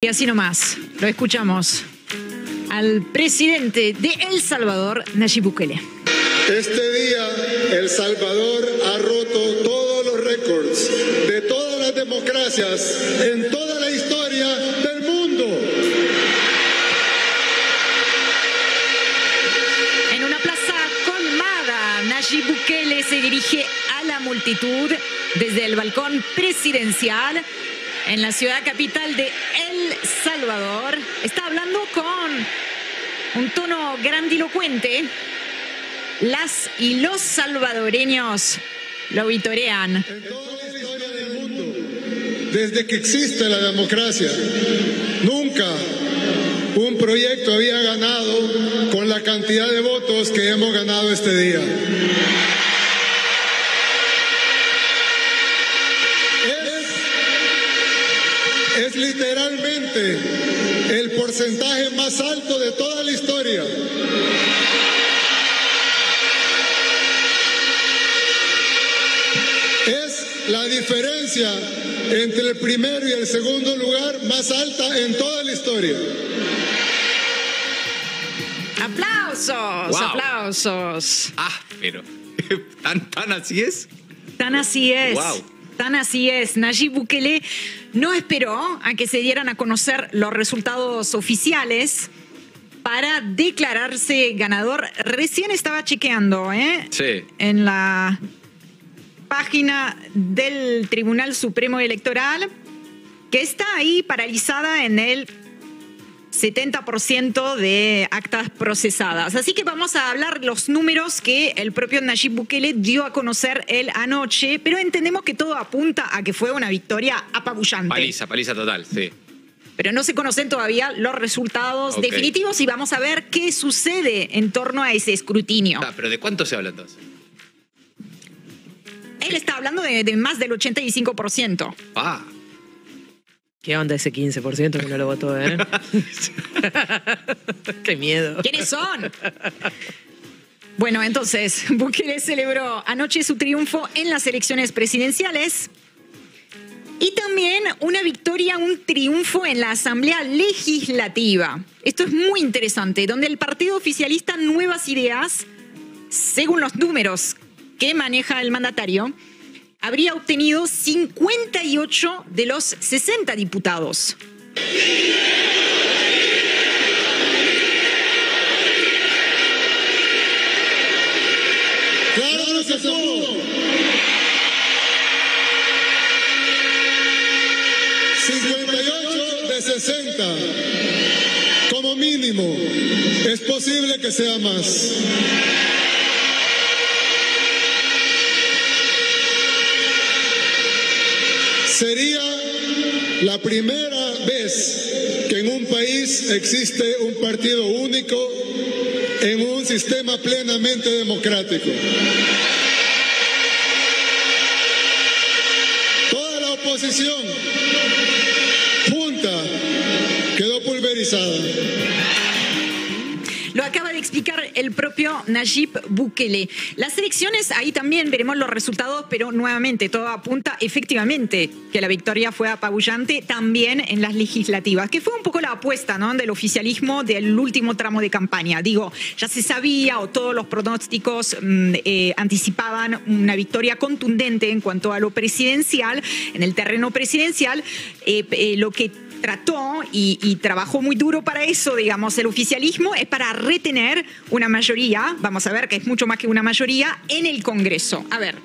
Y así nomás, lo escuchamos al presidente de El Salvador, Nayib Bukele. Este día, El Salvador ha roto todos los récords de todas las democracias en toda la historia del mundo. En una plaza colmada, Nayib Bukele se dirige a la multitud desde el balcón presidencial en la ciudad capital de El Salvador. Está hablando con un tono grandilocuente. Las y los salvadoreños lo vitorean. En toda la historia del mundo, desde que existe la democracia, nunca un proyecto había ganado con la cantidad de votos que hemos ganado este día. Es literalmente el porcentaje más alto de toda la historia. Es la diferencia entre el primero y el segundo lugar más alta en toda la historia. ¡Aplausos! Wow. ¡Aplausos! Pero ¿tan así es? Tan así es. Wow. Tan así es. Nayib Bukele no esperó a que se dieran a conocer los resultados oficiales para declararse ganador. Recién estaba chequeando, Sí. en la página del Tribunal Supremo Electoral, que está ahí paralizada en el 70% de actas procesadas. Así que vamos a hablar los números que el propio Nayib Bukele dio a conocer él anoche, pero entendemos que todo apunta a que fue una victoria apabullante. Paliza total, sí. Pero no se conocen todavía los resultados definitivos y vamos a ver qué sucede en torno a ese escrutinio. Pero ¿de cuánto se habla entonces? Él está hablando de más del 85%. ¿Qué onda ese 15% que no lo votó, eh? ¡Qué miedo! ¿Quiénes son? Bueno, entonces, Bukele celebró anoche su triunfo en las elecciones presidenciales y también una victoria, un triunfo en la Asamblea Legislativa. Esto es muy interesante, donde el partido oficialista Nuevas Ideas, según los números que maneja el mandatario, habría obtenido 58 de los 60 diputados. ¡Claro, no se pudo! 58 de 60, como mínimo. Es posible que sea más. Sería la primera vez que en un país existe un partido único en un sistema plenamente democrático. Toda la oposición junta quedó pulverizada. Lo acaba de explicar el propio Nayib Bukele. Las elecciones, ahí también veremos los resultados, pero nuevamente todo apunta efectivamente que la victoria fue apabullante también en las legislativas, que fue un poco la apuesta, ¿no?, del oficialismo del último tramo de campaña. Digo, ya se sabía o todos los pronósticos anticipaban una victoria contundente en cuanto a lo presidencial, en el terreno presidencial, lo que trató y trabajó muy duro para eso, digamos, el oficialismo es para retener una mayoría, vamos a ver que es mucho más que una mayoría, en el Congreso. A ver,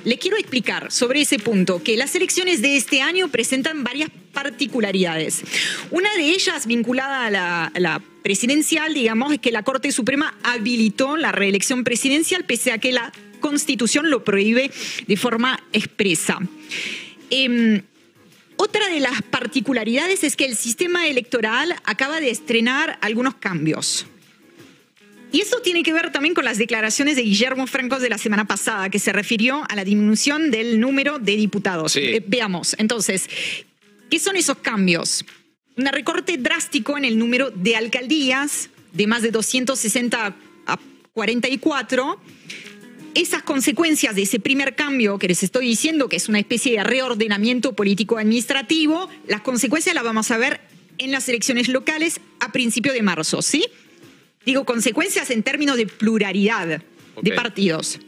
le quiero explicar sobre ese punto que las elecciones de este año presentan varias particularidades. Una de ellas, vinculada a la presidencial, digamos, es que la Corte Suprema habilitó la reelección presidencial pese a que la Constitución lo prohíbe de forma expresa. Otra de las particularidades es que el sistema electoral acaba de estrenar algunos cambios. Y eso tiene que ver también con las declaraciones de Guillermo Franco de la semana pasada, que se refirió a la disminución del número de diputados. Sí. Veamos, entonces, ¿qué son esos cambios? Un recorte drástico en el número de alcaldías, de más de 260 a 44. Esas consecuencias de ese primer cambio que les estoy diciendo, que es una especie de reordenamiento político-administrativo, las consecuencias las vamos a ver en las elecciones locales a principios de marzo, ¿sí? Digo, consecuencias en términos de pluralidad de partidos.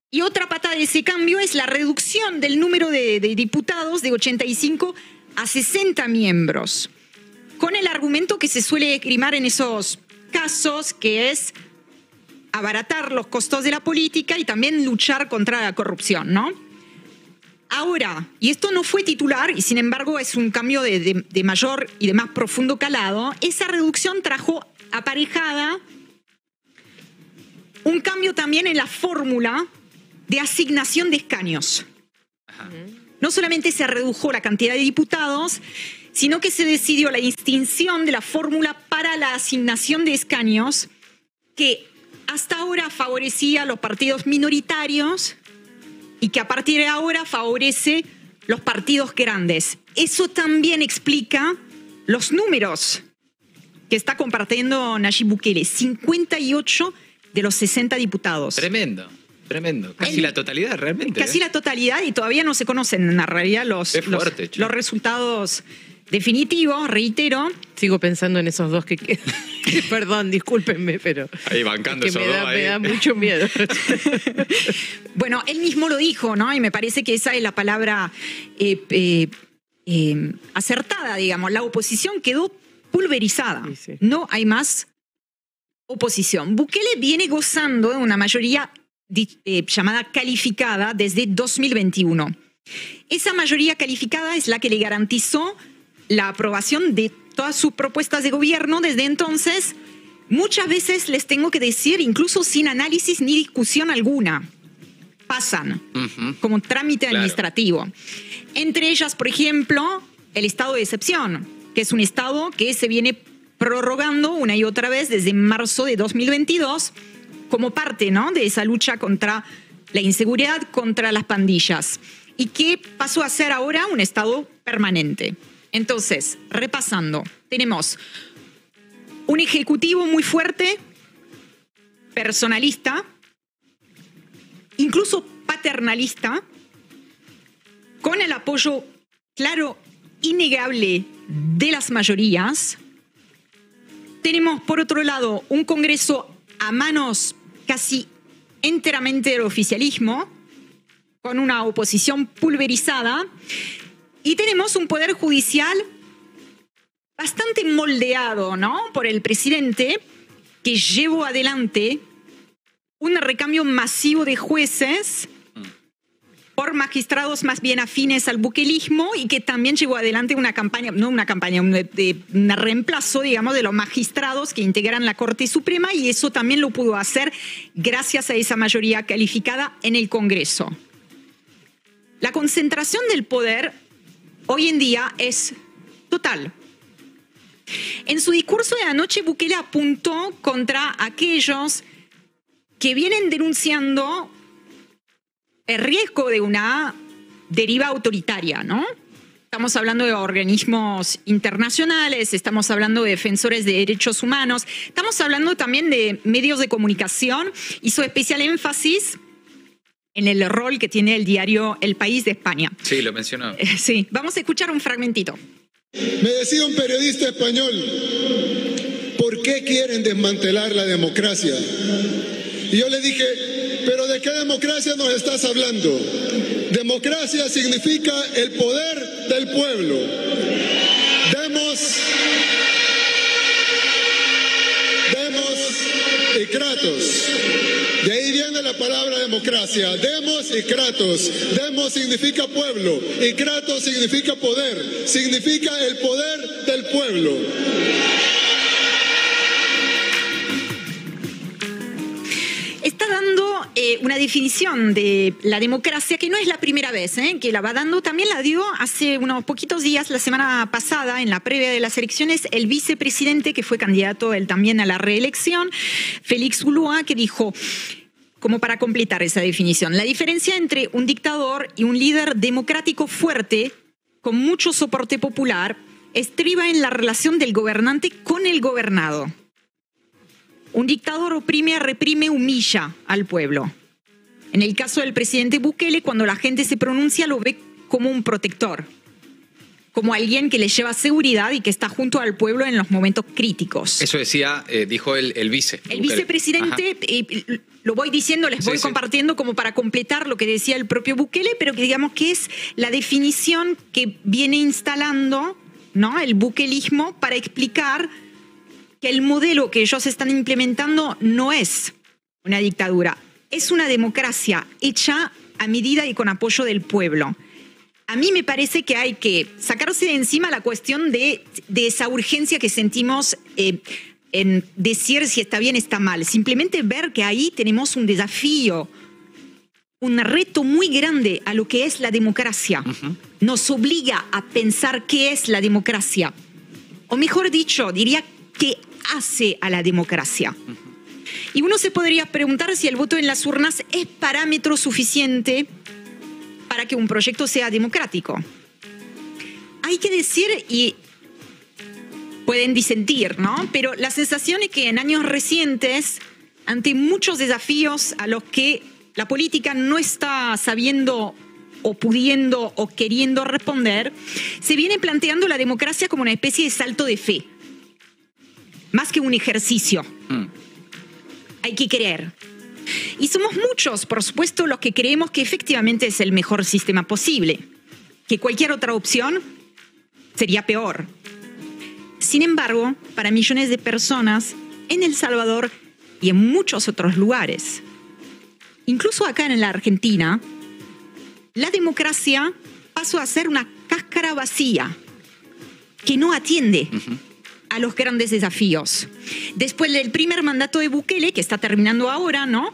Y otra pata de ese cambio es la reducción del número de diputados de 85 a 60 miembros, con el argumento que se suele esgrimar en esos casos, que es abaratar los costos de la política y también luchar contra la corrupción, ¿no? Ahora, y esto no fue titular, y sin embargo es un cambio de mayor y de más profundo calado, esa reducción trajo aparejada un cambio también en la fórmula de asignación de escaños. Ajá. No solamente se redujo la cantidad de diputados, sino que se decidió la extinción de la fórmula para la asignación de escaños, que hasta ahora favorecía a los partidos minoritarios y que a partir de ahora favorece los partidos grandes. Eso también explica los números que está compartiendo Nayib Bukele. 58 de los 60 diputados. Tremendo. Tremendo. Casi la totalidad, realmente. Casi la totalidad, y todavía no se conocen en la realidad los resultados definitivos, reitero. Sigo pensando en esos dos que quedan. Perdón, discúlpenme, pero ahí bancando esos dos. Me da mucho miedo. Bueno, él mismo lo dijo, ¿no? Y me parece que esa es la palabra acertada, digamos. La oposición quedó pulverizada. Sí. No hay más oposición. Bukele viene gozando de una mayoría llamada calificada desde 2021. Esa mayoría calificada es la que le garantizó la aprobación de todas sus propuestas de gobierno desde entonces. Muchas veces les tengo que decir, incluso sin análisis ni discusión alguna, pasan como trámite administrativo. Entre ellas, por ejemplo, el estado de excepción, que es un estado que se viene prorrogando una y otra vez desde marzo de 2022 como parte, ¿no?, de esa lucha contra la inseguridad, contra las pandillas, y que pasó a ser ahora un estado permanente. Entonces, repasando, tenemos un ejecutivo muy fuerte, personalista, incluso paternalista, con el apoyo claro, innegable de las mayorías. Tenemos, por otro lado, un Congreso a manos casi enteramente del oficialismo, con una oposición pulverizada, y tenemos un poder judicial bastante moldeado, ¿no?, por el presidente, que llevó adelante un recambio masivo de jueces por magistrados más bien afines al bukelismo, y que también llevó adelante una campaña, no una campaña, un reemplazo, digamos, de los magistrados que integran la Corte Suprema, y eso también lo pudo hacer gracias a esa mayoría calificada en el Congreso. La concentración del poder hoy en día es total. En su discurso de anoche, Bukele apuntó contra aquellos que vienen denunciando el riesgo de una deriva autoritaria, ¿no? Estamos hablando de organismos internacionales, estamos hablando de defensores de derechos humanos, estamos hablando también de medios de comunicación. Hizo especial énfasis en el rol que tiene el diario El País de España. Sí, lo mencionó. Sí, vamos a escuchar un fragmentito. Me decía un periodista español, ¿por qué quieren desmantelar la democracia? Y yo le dije, ¿pero de qué democracia nos estás hablando? Democracia significa el poder del pueblo. Demos y kratos. De ahí viene la palabra democracia. Demos y kratos. Demos significa pueblo y kratos significa poder. Significa el poder del pueblo. Está dando una definición de la democracia que no es la primera vez que la va dando. También la dio hace unos poquitos días, la semana pasada, en la previa de las elecciones, el vicepresidente, que fue candidato él también a la reelección, Félix Ulloa, que dijo, como para completar esa definición, la diferencia entre un dictador y un líder democrático fuerte, con mucho soporte popular, estriba en la relación del gobernante con el gobernado. Un dictador oprime, reprime, humilla al pueblo. En el caso del presidente Bukele, cuando la gente se pronuncia, lo ve como un protector. como alguien que le lleva seguridad y que está junto al pueblo en los momentos críticos. Eso decía, dijo el vice. El vicepresidente, lo voy diciendo, les voy compartiendo como para completar lo que decía el propio Bukele, pero que digamos que es la definición que viene instalando, ¿no?, el bukelismo para explicar que el modelo que ellos están implementando no es una dictadura, es una democracia hecha a medida y con apoyo del pueblo. A mí me parece que hay que sacarse de encima la cuestión de esa urgencia que sentimos en decir si está bien, está mal. Simplemente ver que ahí tenemos un desafío, un reto muy grande a lo que es la democracia. Nos obliga a pensar qué es la democracia. O mejor dicho, diría qué hace a la democracia. Y uno se podría preguntar si el voto en las urnas es parámetro suficiente para que un proyecto sea democrático. Hay que decir, y pueden disentir, ¿no?, pero la sensación es que en años recientes, ante muchos desafíos a los que la política no está sabiendo o pudiendo o queriendo responder, se viene planteando la democracia como una especie de salto de fe, más que un ejercicio. Hay que creer. Y somos muchos, por supuesto, los que creemos que efectivamente es el mejor sistema posible, que cualquier otra opción sería peor. Sin embargo, para millones de personas en El Salvador y en muchos otros lugares, incluso acá en la Argentina, la democracia pasó a ser una cáscara vacía que no atiende a los grandes desafíos. Después del primer mandato de Bukele, que está terminando ahora, ¿no?,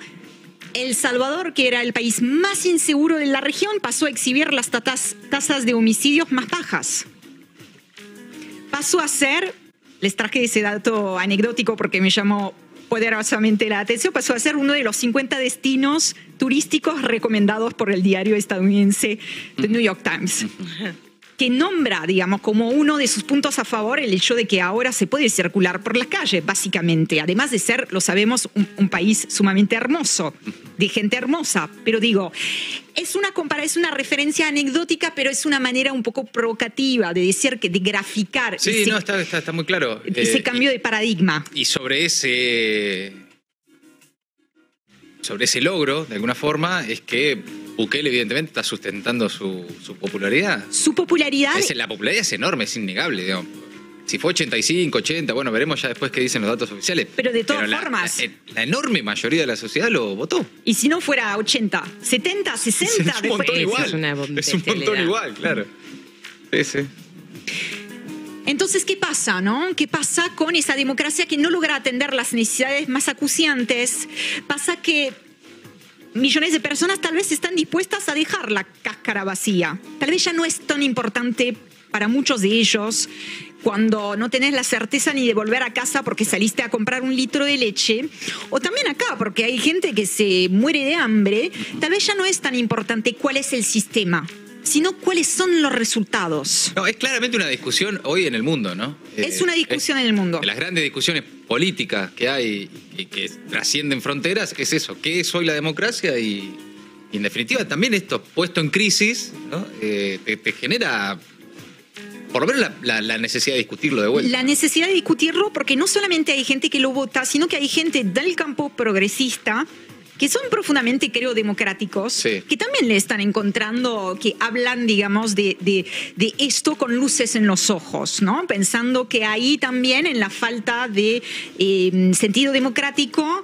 El Salvador, que era el país más inseguro de la región, pasó a exhibir las tasas de homicidios más bajas. Pasó a ser, les traje ese dato anecdótico porque me llamó poderosamente la atención, pasó a ser uno de los 50 destinos turísticos recomendados por el diario estadounidense The New York Times, que nombra, digamos, como uno de sus puntos a favor el hecho de que ahora se puede circular por las calles, básicamente, además de ser, lo sabemos, un país sumamente hermoso, de gente hermosa. Pero digo, es una referencia anecdótica, pero es una manera un poco provocativa de decir, de graficar está muy claro. Ese cambio de paradigma. Y sobre ese logro, de alguna forma, es que Bukele evidentemente está sustentando su popularidad. Su popularidad... La popularidad es enorme, es innegable, digamos. Si fue 85, 80, bueno, veremos ya después qué dicen los datos oficiales. Pero de todas formas... La enorme mayoría de la sociedad lo votó. Y si no fuera 80, 70, 60... Es un montón igual. Es un montón igual, claro. Sí. Entonces, ¿qué pasa, no? ¿Qué pasa con esa democracia que no logra atender las necesidades más acuciantes? Pasa que millones de personas tal vez están dispuestas a dejar la cáscara vacía. Tal vez ya no es tan importante para muchos de ellos cuando no tenés la certeza ni de volver a casa porque saliste a comprar un litro de leche, o también acá porque hay gente que se muere de hambre. Tal vez ya no es tan importante cuál es el sistema, sino cuáles son los resultados. No, es claramente una discusión hoy en el mundo, ¿no? Es una discusión en el mundo. De las grandes discusiones políticas que hay y que trascienden fronteras, es eso. ¿Qué es hoy la democracia? Y en definitiva también esto, puesto en crisis, ¿no?, te genera por lo menos la necesidad de discutirlo de vuelta. La necesidad de discutirlo porque no solamente hay gente que lo vota, sino que hay gente del campo progresista que son profundamente, creo, democráticos, que también le están encontrando, que hablan, digamos, de esto con luces en los ojos, ¿no? Pensando que ahí también, en la falta de sentido democrático,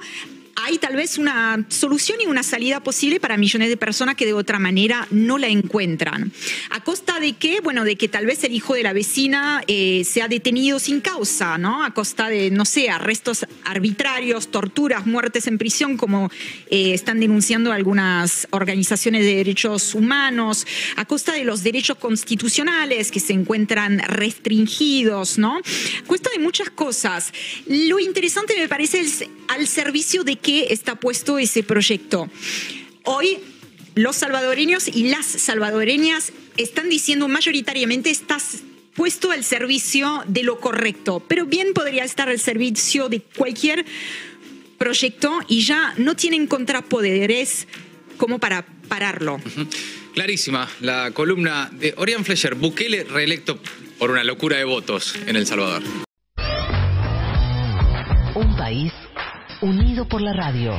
hay tal vez una solución y una salida posible para millones de personas que de otra manera no la encuentran. ¿A costa de qué? Bueno, de que tal vez el hijo de la vecina sea detenido sin causa, ¿no? A costa de, no sé, arrestos arbitrarios, torturas, muertes en prisión, como están denunciando algunas organizaciones de derechos humanos, a costa de los derechos constitucionales que se encuentran restringidos, ¿no? A costa de muchas cosas. Lo interesante me parece es al servicio de qué está puesto ese proyecto. Hoy los salvadoreños y las salvadoreñas están diciendo mayoritariamente estás puesto al servicio de lo correcto, pero bien podría estar al servicio de cualquier proyecto y ya no tienen contrapoderes como para pararlo. Clarísima la columna de Orián Fleischer. Bukele reelecto por una locura de votos en El Salvador. Un país unido por la radio.